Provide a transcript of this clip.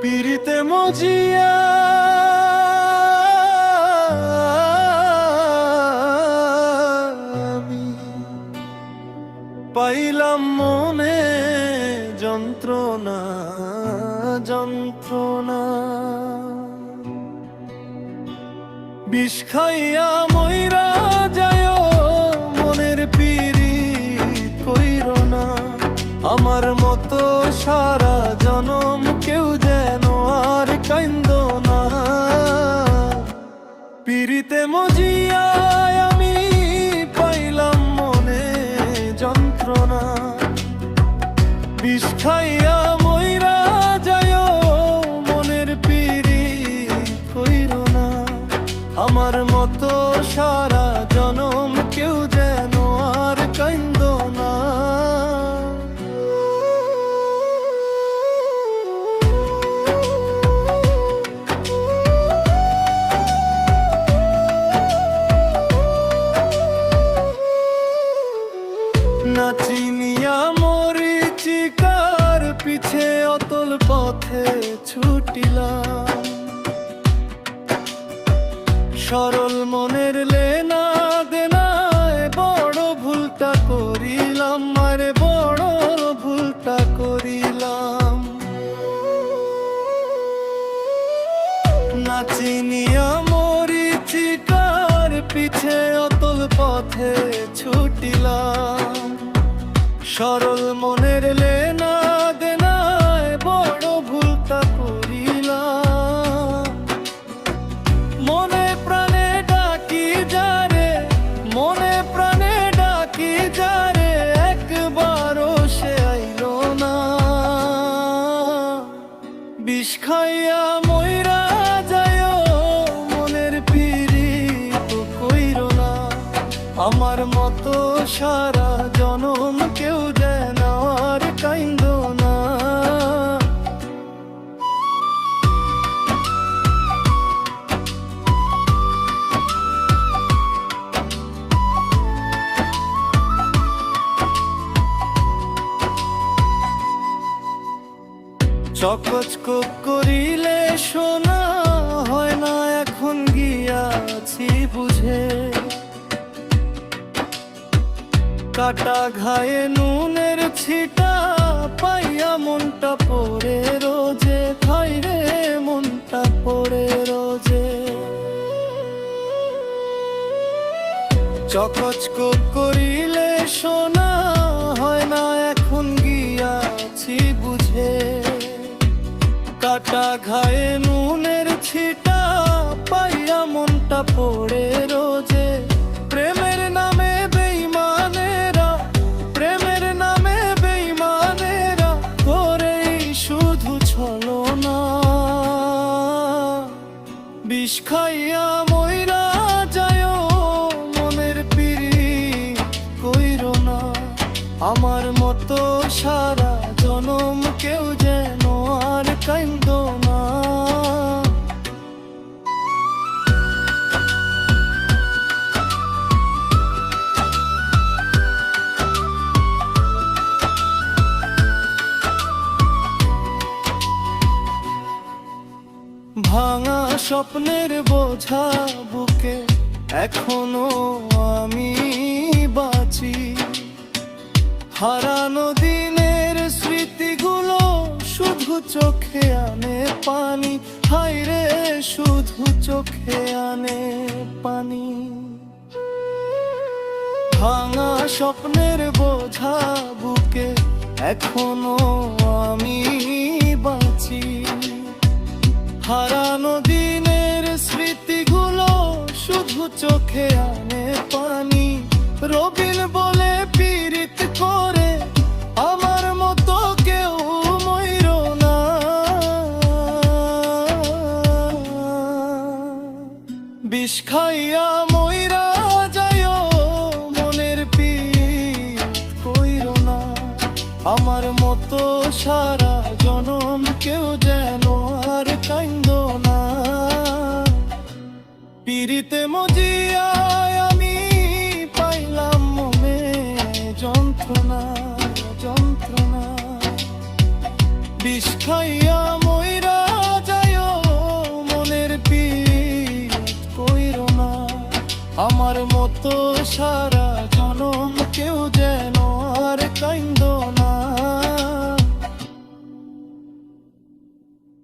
পিরিতে মজিয়া আমি পাইলাম মনে যন্ত্রণা যন্ত্রণা বিষ খাইয়া মইরা যায় মনের পিরিত কইরো না আমার মতো সারা জনম কেউ যেন আর কাইন্দো না পিরিতে মজিয়া আমি পাইলাম মনে যন্ত্রণা বিষ খাইয়া মইরা যায় মনের পিরিত কইরো না আমার মতো সারা জনম কেউ যেন আর কাইন্দো না না চিনিয়া মরিচিকার পিছে অতল পথে ছুটিলাম সরল মনের লেনা দেনায় বড় ভুলটা করিলাম আরে বড় ভুলটা করিলাম না চিনিয়া মরিচিকার পিছে অতল পথে ছুটিলাম সরল মনের লেনা দেনায় বড় ভুলটা করিলাম মনে প্রাণে ডাকি যারে মনে প্রাণে ডাকি যারে একবারও সে আইলো না বিষ খাইয়া মইরা যায় মনের পিরিত কইরো না আমার মতো সারা জনম কেউ যেন আর কাইন্দো না চকচক করিলে শোনা হয় না এখন গিয়াছি বুঝে কাটা ঘায়ে নুনের ছিটা পাইয়া মনটা পড়ে রোজে খাইরে মনটা পড়ে রোজে চকচক করিলে শোনা হয় না এখন গিয়াছি বুঝে কাটা ঘায়ে নুনের ছিটা পাইয়া মনটা পড়ে রোজে প্রেমের নামে বেঈমানেরা প্রেমের নামে বেঈমানেরা করেই শুধু ছলনা বিষ খাইয়া মইরা যায় মনের পিরিত কইরো না আমার মতো সারা জনম কেউ যেন আর কাইন্দো না ভাঙা স্বপ্নের বোঝা বুকে এখনো আমি বাঁচি হারানো দিনের স্মৃতিগুলো শুধু চোখে আনে পানি হায়রে শুধু চোখে আনে পানি ভাঙা স্বপ্নের বোঝা বুকে এখনো আমি বাঁচি হারানো দিনের স্মৃতিগুলো শুধু চোখে আনে পানি রবিন বলে পীড়িত করে আমার মতো কেউ মইরো না বিষ খাইয়া মইরা যায় মনের পিরিত কইরো না আমার মতো সারা জনম কেউ যেন আর কাইন্দো না পিরিতে মজিয়া আমি পাইলাম মনে যন্ত্রণা যন্ত্রণা বিষ খাইয়া মইরা সারা জনম কেউ যেন